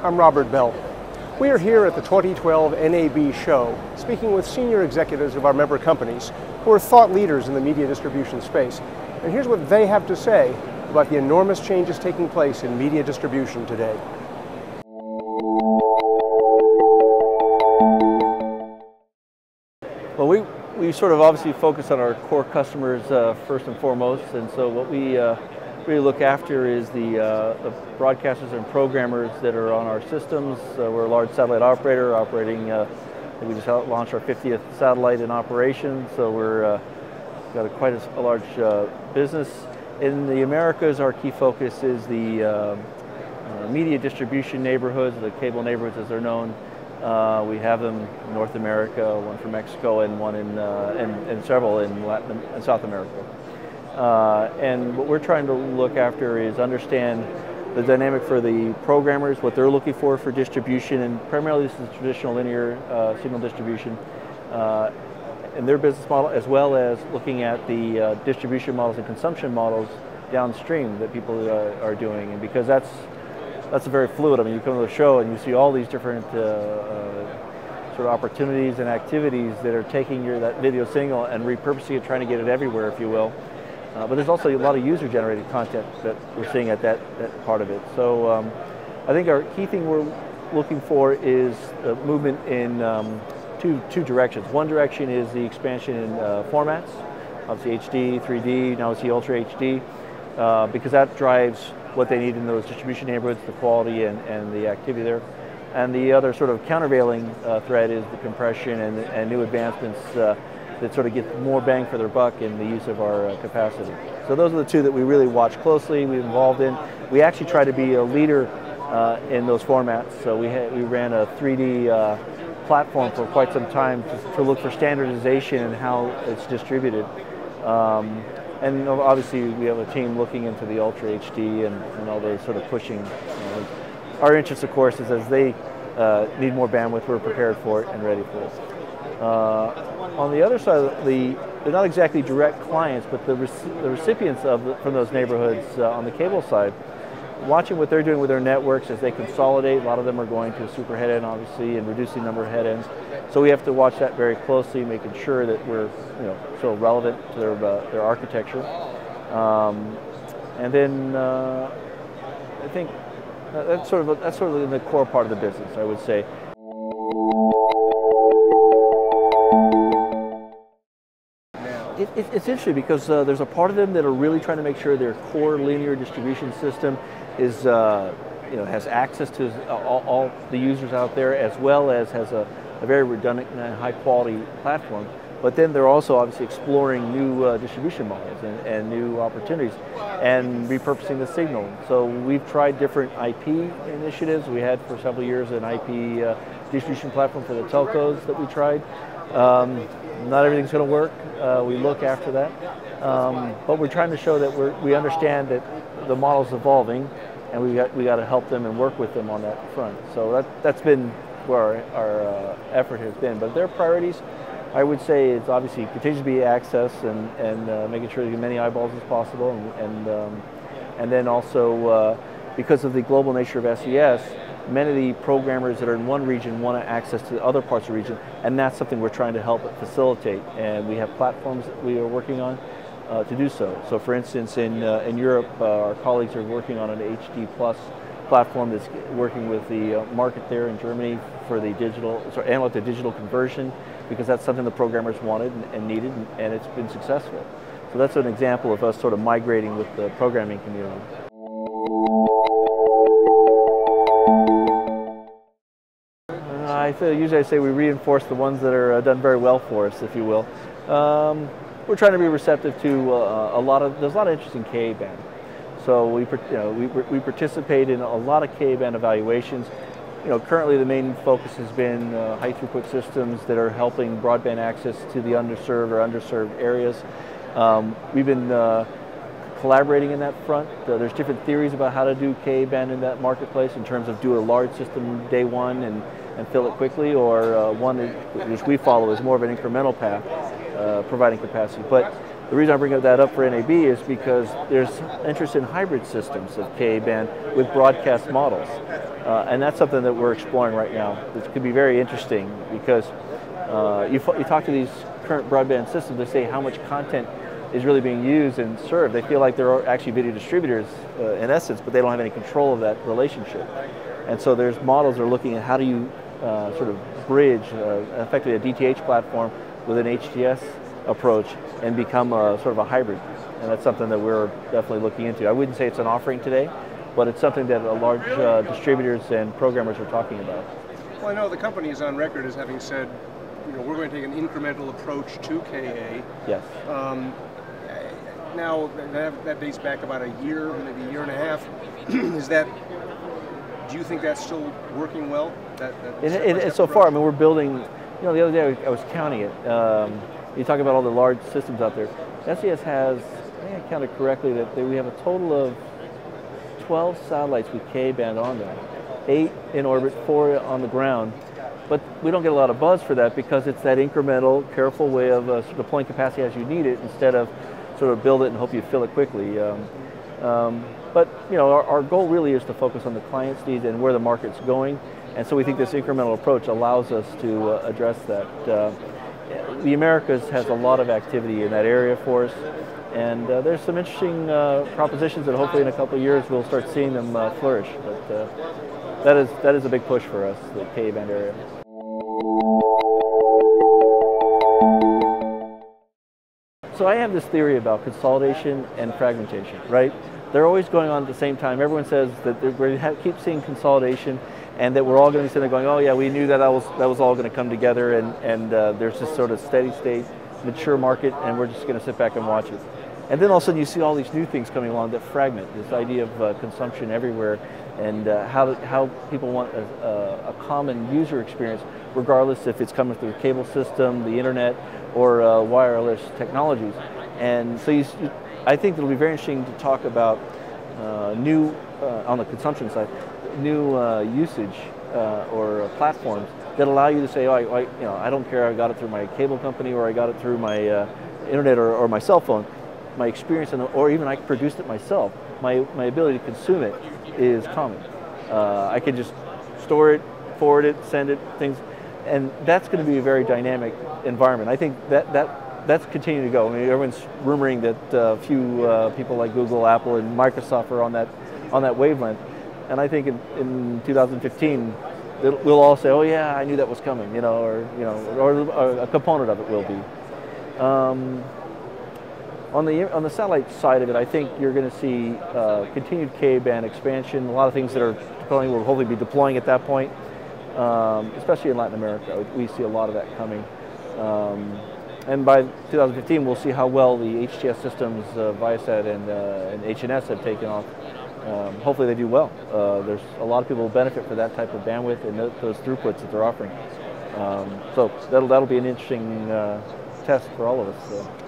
I'm Robert Bell. We are here at the 2012 NAB show, speaking with senior executives of our member companies who are thought leaders in the media distribution space. And here's what they have to say about the enormous changes taking place in media distribution today. Well, we sort of obviously focus on our core customers first and foremost, and so what we really look after is the broadcasters and programmers that are on our systems. We're a large satellite operator operating, we just launched our 50th satellite in operation, so we're got quite a large business. In the Americas, our key focus is the media distribution neighborhoods, the cable neighborhoods as they're known. We have them in North America, one for Mexico, and one and several in Latin and South America. And what we're trying to look after is understand the dynamic for the programmers, what they're looking for distribution, and primarily this is traditional linear signal distribution, and their business model, as well as looking at the distribution models and consumption models downstream that people are doing. And because that's very fluid. I mean, you come to the show and you see all these different sort of opportunities and activities that are taking that video signal and repurposing it, trying to get it everywhere, if you will. But there's also a lot of user-generated content that we're seeing at that part of it. So I think our key thing we're looking for is a movement in two directions. One direction is the expansion in formats, obviously HD, 3D, now we see Ultra HD, because that drives what they need in those distribution neighborhoods, the quality and the activity there. And the other sort of countervailing thread is the compression and new advancements that sort of get more bang for their buck in the use of our capacity. So those are the two that we really watch closely, we're involved in. We actually try to be a leader in those formats. So we ran a 3D platform for quite some time to look for standardization and how it's distributed. And obviously we have a team looking into the Ultra HD and all those sort of pushing. Our interest, of course, is as they need more bandwidth, we're prepared for it and ready for it. On the other side, they're not exactly direct clients, but the recipients from those neighborhoods on the cable side, watching what they're doing with their networks as they consolidate. A lot of them are going to a super head end, obviously, and reducing the number of head ends. So we have to watch that very closely, making sure that we're still relevant to their architecture. And then I think that's sort of the core part of the business, I would say. It's interesting because there's a part of them that are really trying to make sure their core linear distribution system is, has access to all the users out there, as well as has a very redundant and high quality platform. But then they're also obviously exploring new distribution models and new opportunities and repurposing the signal. So we've tried different IP initiatives. We had for several years an IP distribution platform for the telcos that we tried. Not everything's going to work. We look after that, but we're trying to show that we understand that the model's evolving, and we got to help them and work with them on that front. So that's been where our effort has been. But their priorities, I would say, is obviously continues to be access and making sure you get as many eyeballs as possible, and then also because of the global nature of SES. Many of the programmers that are in one region want access to other parts of the region, and that's something we're trying to help facilitate. And we have platforms that we are working on to do so. So, for instance, in Europe, our colleagues are working on an HD Plus platform that's working with the market there in Germany for the analog to digital conversion, because that's something the programmers wanted and needed, and it's been successful. So that's an example of us sort of migrating with the programming community. Usually I say we reinforce the ones that are done very well for us, if you will. We're trying to be receptive to there's a lot of interest in Ka-band. So we participate in a lot of Ka-band evaluations. Currently the main focus has been high throughput systems that are helping broadband access to the underserved or underserved areas. We've been collaborating in that front. There's different theories about how to do Ka-band in that marketplace in terms of do a large system day one and fill it quickly, or one which we follow is more of an incremental path, providing capacity. But The reason I bring that up for NAB is because there's interest in hybrid systems of Ka-band with broadcast models. And that's something that we're exploring right now. This could be very interesting because you talk to these current broadband systems, they say how much content is really being used and served. They feel like they're actually video distributors in essence, but they don't have any control of that relationship. And so there's models that are looking at how do you sort of bridge effectively a DTH platform with an HTS approach and become sort of a hybrid. And that's something that we're definitely looking into. I wouldn't say it's an offering today, but it's something that large distributors and programmers are talking about. Well, I know the company is on record as having said, you know, we're going to take an incremental approach to KA. Yes. Now, that dates back about a year, maybe a year and a half. Is that, do you think that's still working well? So far, I mean, we're building, you know, the other day I was counting it. You talk about all the large systems out there. SES has, I think I counted correctly, that we have a total of 12 satellites with Ka-band on them. 8 in orbit, 4 on the ground. But we don't get a lot of buzz for that because it's that incremental, careful way of sort of deploying capacity as you need it instead of sort of build it and hope you fill it quickly. But you know, our goal really is to focus on the client's needs and where the market's going. And so we think this incremental approach allows us to address that. The Americas has a lot of activity in that area for us. And there's some interesting propositions that hopefully in a couple of years we'll start seeing them flourish. But that is a big push for us, the Ka-band area. So I have this theory about consolidation and fragmentation, right? They're always going on at the same time. Everyone says that we keep seeing consolidation and that we're all going to be sitting there going, oh yeah, we knew that that was all going to come together and there's this sort of steady state, mature market, and we're just going to sit back and watch it. And then all of a sudden you see all these new things coming along that fragment, this idea of consumption everywhere and how people want a common user experience, regardless if it's coming through the cable system, the internet, or wireless technologies. And so I think it'll be very interesting to talk about new, on the consumption side, new usage or platforms that allow you to say, oh, you know, I don't care, I got it through my cable company or I got it through my internet or my cell phone. My experience, or even I produced it myself, my ability to consume it is common. I can just store it, forward it, send it, things, and that's going to be a very dynamic environment. I think that's continuing to go. I mean, everyone's rumoring that a few people like Google, Apple, and Microsoft are on that wavelength, and I think in 2015 we'll all say, oh yeah, I knew that was coming, you know, or a component of it will be. On the satellite side of it, I think you're going to see continued Ka-band expansion. A lot of things that will hopefully be deploying at that point, especially in Latin America. We see a lot of that coming. And by 2015, we'll see how well the HTS systems, Viasat and HNS have taken off. Hopefully they do well. There's a lot of people who benefit for that type of bandwidth and those throughputs that they're offering. So that'll be an interesting test for all of us.